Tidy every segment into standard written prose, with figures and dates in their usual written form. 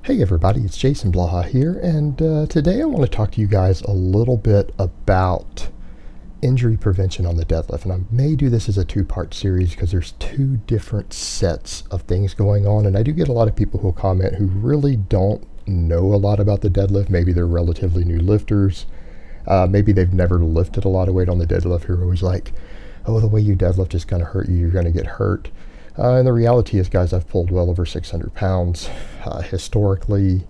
Hey everybody, it's Jason Blaha here, and today I want to talk to you guys a little bit about injury prevention on the deadlift. And I may do this as a two-part series because there's two different sets of things going on, and I do get a lot of people who comment who really don't know a lot about the deadlift. Maybe they're relatively new lifters. Maybe they've never lifted a lot of weight on the deadlift, who are always like, oh, the way you deadlift is going to hurt you, you're going to get hurt. And the reality is, guys, I've pulled well over 600 pounds. Historically,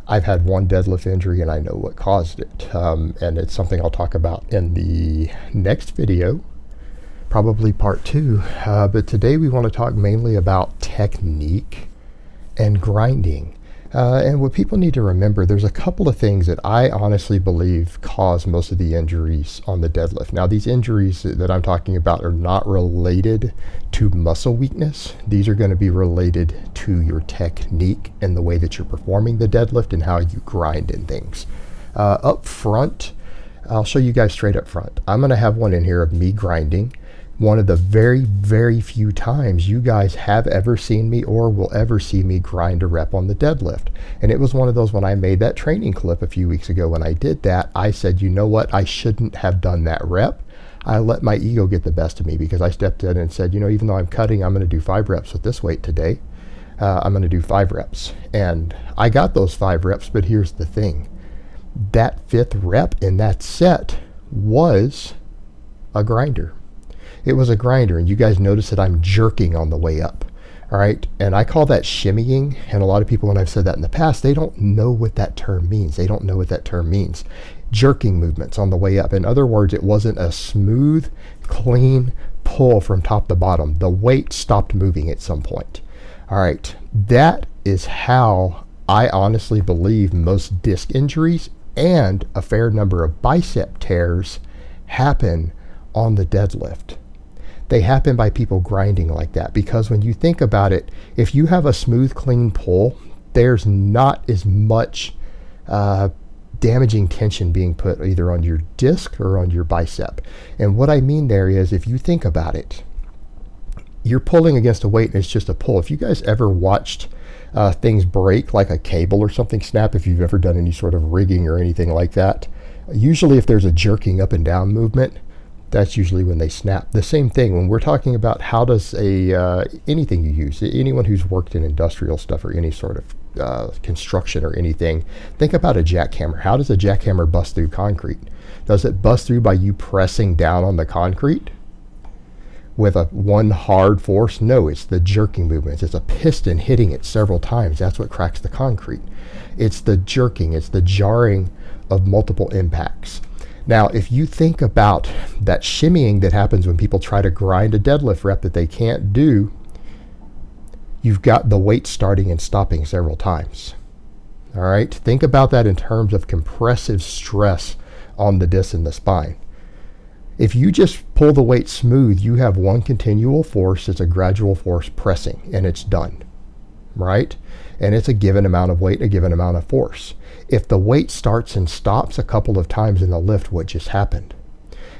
I've had one deadlift injury and I know what caused it. And it's something I'll talk about in the next video, probably part 2. But today we want to talk mainly about technique and grinding. And what people need to remember, there's a couple of things that I honestly believe cause most of the injuries on the deadlift. Now, these injuries that I'm talking about are not related to muscle weakness. These are going to be related to your technique and the way that you're performing the deadlift and how you grind and things. Up front, I'll show you guys straight up front. I'm going to have one in here of me grinding. One of the very, very few times you guys have ever seen me or will ever see me grind a rep on the deadlift. And it was one of those, when I made that training clip a few weeks ago, when I did that, I said, you know what, I shouldn't have done that rep. I let my ego get the best of me because I stepped in and said, you know, even though I'm cutting, I'm going to do 5 reps with this weight today. I'm going to do 5 reps. And I got those 5 reps, but here's the thing. That 5th rep in that set was a grinder. It was a grinder, and you guys notice that I'm jerking on the way up. All right, and I call that shimmying, and a lot of people, when I've said that in the past, they don't know what that term means. They don't know what that term means. Jerking movements on the way up. In other words, it wasn't a smooth, clean pull from top to bottom. The weight stopped moving at some point. All right, that is how I honestly believe most disc injuries and a fair number of bicep tears happen on the deadlift. They happen by people grinding like that, because when you think about it, if you have a smooth, clean pull, there's not as much damaging tension being put either on your disc or on your bicep. And what I mean there is, if you think about it, you're pulling against a weight and it's just a pull. If you guys ever watched things break, like a cable or something snap, if you've ever done any sort of rigging or anything like that, usually if there's a jerking up and down movement, that's usually when they snap. The same thing when we're talking about how does anything you use, anyone who's worked in industrial stuff or any sort of construction or anything, think about a jackhammer. How does a jackhammer bust through concrete? Does it bust through by you pressing down on the concrete with one hard force? No, it's the jerking movements. It's a piston hitting it several times. That's what cracks the concrete. It's the jerking, it's the jarring of multiple impacts. Now, if you think about that shimmying that happens when people try to grind a deadlift rep that they can't do, you've got the weight starting and stopping several times. All right, think about that in terms of compressive stress on the disc and the spine. If you just pull the weight smooth, you have one continual force. It's a gradual force pressing, and it's done, right? And it's a given amount of weight, a given amount of force. If the weight starts and stops a couple of times in the lift, what just happened?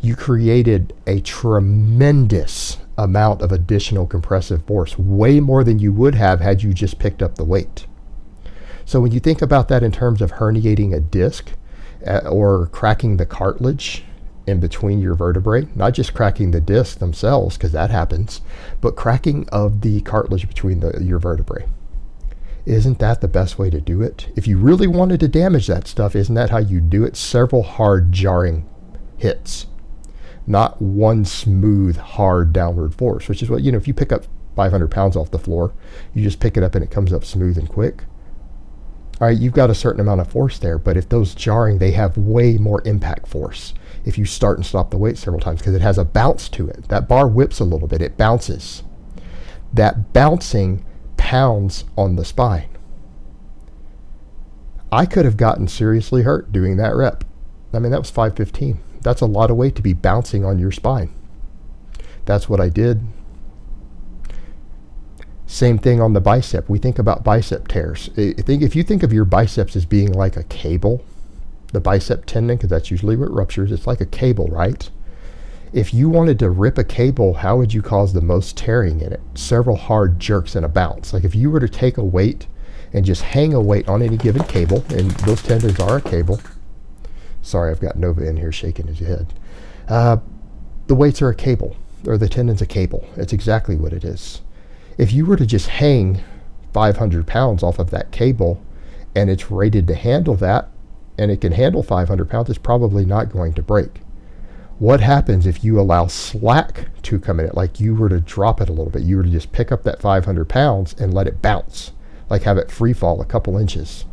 You created a tremendous amount of additional compressive force, way more than you would have had you just picked up the weight. So when you think about that in terms of herniating a disc or cracking the cartilage in between your vertebrae, not just cracking the disc themselves, because that happens, but cracking of the cartilage between your vertebrae. Isn't that the best way to do it? If you really wanted to damage that stuff, isn't that how you do it? Several hard, jarring hits. Not one smooth, hard downward force, which is what, if you pick up 500 pounds off the floor, you just pick it up and it comes up smooth and quick. All right, you've got a certain amount of force there, but if those jarring, they have way more impact force if you start and stop the weight several times, because it has a bounce to it. That bar whips a little bit, it bounces. That bouncing pounds on the spine. I could have gotten seriously hurt doing that rep. I mean, that was 515. That's a lot of weight to be bouncing on your spine. That's what I did. Same thing on the bicep. We think about bicep tears. If you think of your biceps as being like a cable, the bicep tendon, because that's usually what ruptures, it's like a cable, right? If you wanted to rip a cable, how would you cause the most tearing in it? Several hard jerks and a bounce. Like if you were to take a weight and just hang a weight on any given cable, and those tendons are a cable. Sorry, I've got Nova in here shaking his head. The weights are a cable, or the tendon's a cable. It's exactly what it is. If you were to just hang 500 pounds off of that cable, and it's rated to handle that, and it can handle 500 pounds, it's probably not going to break. What happens if you allow slack to come in it, like you were to drop it a little bit, you were to just pick up that 500 pounds and let it bounce, like have it free fall a couple inches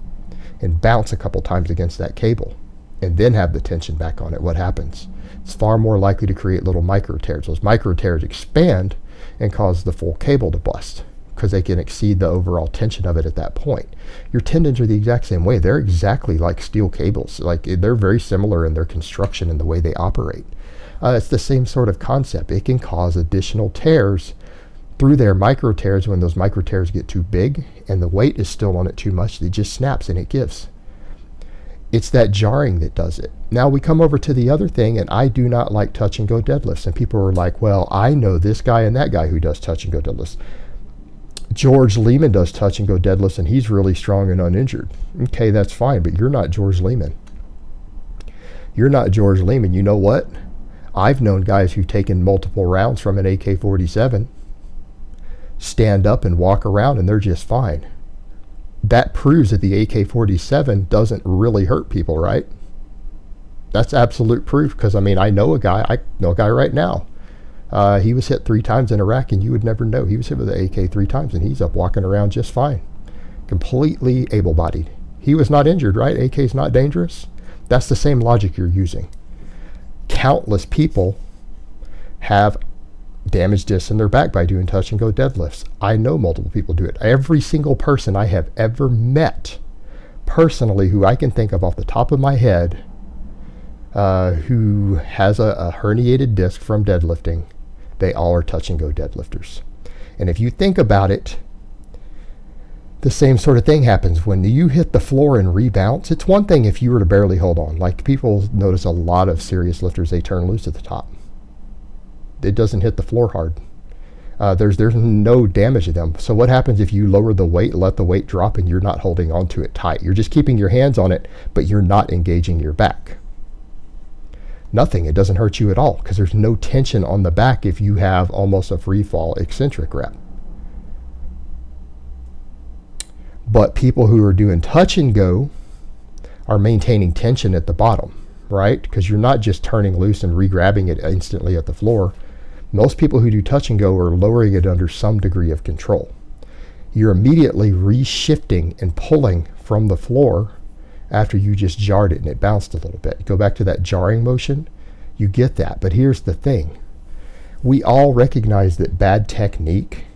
and bounce a couple times against that cable, and then have the tension back on it? What happens? It's far more likely to create little micro tears. Those micro tears expand and cause the full cable to bust, because they can exceed the overall tension of it at that point. Your tendons are the exact same way. They're exactly like steel cables. Like, they're very similar in their construction and the way they operate. It's the same sort of concept. It can cause additional tears through their micro tears. When those micro tears get too big and the weight is still on it too much, it just snaps and it gives. It's that jarring that does it. Now we come over to the other thing, and I do not like touch and go deadlifts. And people are like, well, I know this guy and that guy who does touch and go deadlifts. George Lehman does touch and go deadlifts, and he's really strong and uninjured. Okay, that's fine, but you're not George Lehman. You're not George Lehman. You know what? I've known guys who've taken multiple rounds from an AK-47, stand up and walk around, and they're just fine. That proves that the AK-47 doesn't really hurt people, right? That's absolute proof, because I know a guy right now. He was hit 3 times in Iraq, and you would never know. He was hit with an AK 3 times, and he's up walking around just fine. Completely able-bodied. He was not injured, right? AK's not dangerous. That's the same logic you're using. Countless people have damaged discs in their back by doing touch and go deadlifts. I know multiple people do it. Every single person I have ever met personally, who I can think of off the top of my head, who has a herniated disc from deadlifting, they all are touch and go deadlifters. And if you think about it, the same sort of thing happens when you hit the floor and rebounce. It's one thing if you were to barely hold on. Like, people notice a lot of serious lifters, they turn loose at the top. It doesn't hit the floor hard. There's no damage to them. So what happens if you lower the weight, let the weight drop, and you're not holding on to it tight? You're just keeping your hands on it, but you're not engaging your back. Nothing. It doesn't hurt you at all, because there's no tension on the back if you have almost a free fall eccentric rep. But people who are doing touch and go are maintaining tension at the bottom, right? Because you're not just turning loose and re-grabbing it instantly at the floor. Most people who do touch and go are lowering it under some degree of control. You're immediately re-shifting and pulling from the floor after you just jarred it and it bounced a little bit. Go back to that jarring motion, you get that. But here's the thing. We all recognize that bad technique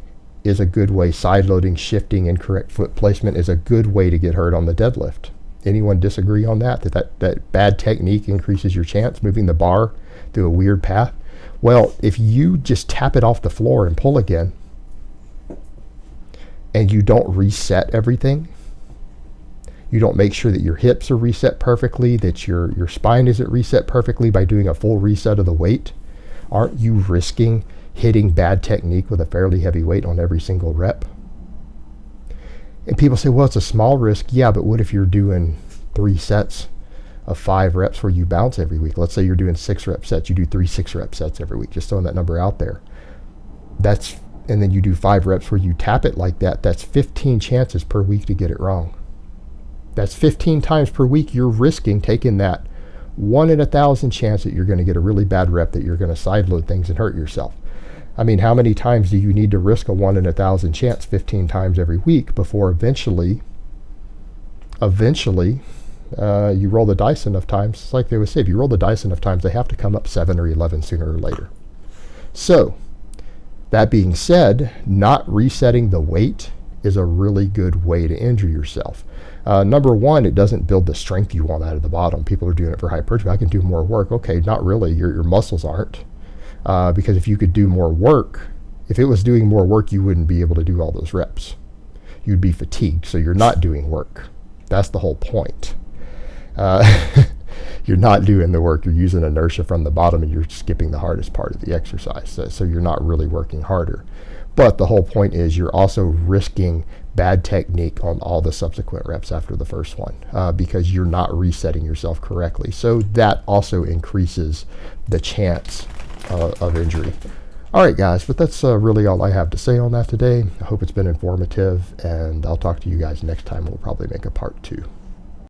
is a good way. Side loading, shifting, incorrect foot placement is a good way to get hurt on the deadlift. Anyone disagree on that? That bad technique increases your chance, moving the bar through a weird path? Well, if you just tap it off the floor and pull again, and you don't reset everything, you don't make sure that your hips are reset perfectly, that your spine isn't reset perfectly by doing a full reset of the weight, aren't you risking hitting bad technique with a fairly heavy weight on every single rep? And people say, well, it's a small risk. Yeah, but what if you're doing 3 sets of 5 reps where you bounce every week? Let's say you're doing 6 rep sets. You do 3 6-rep sets every week, just throwing that number out there. And then you do 5 reps where you tap it like that. That's 15 chances per week to get it wrong. That's 15 times per week you're risking taking that 1 in 1,000 chance that you're going to get a really bad rep, that you're going to side load things and hurt yourself. I mean, how many times do you need to risk a 1 in 1,000 chance 15 times every week before eventually you roll the dice enough times? It's like they would say, if you roll the dice enough times, they have to come up 7 or 11 sooner or later. So, that being said, not resetting the weight is a really good way to injure yourself. Number one, it doesn't build the strength you want out of the bottom. People are doing it for hypertrophy. I can do more work. Okay, not really. Your muscles aren't. Because if you could do more work, if it was doing more work, you wouldn't be able to do all those reps. You'd be fatigued, so you're not doing work. That's the whole point. You're not doing the work. You're using inertia from the bottom, and you're skipping the hardest part of the exercise. So you're not really working harder. But the whole point is you're also risking bad technique on all the subsequent reps after the first one, because you're not resetting yourself correctly. So that also increases the chance of injury. All right, guys, but that's really all I have to say on that today. I hope it's been informative, and I'll talk to you guys next time. We'll probably make a part 2.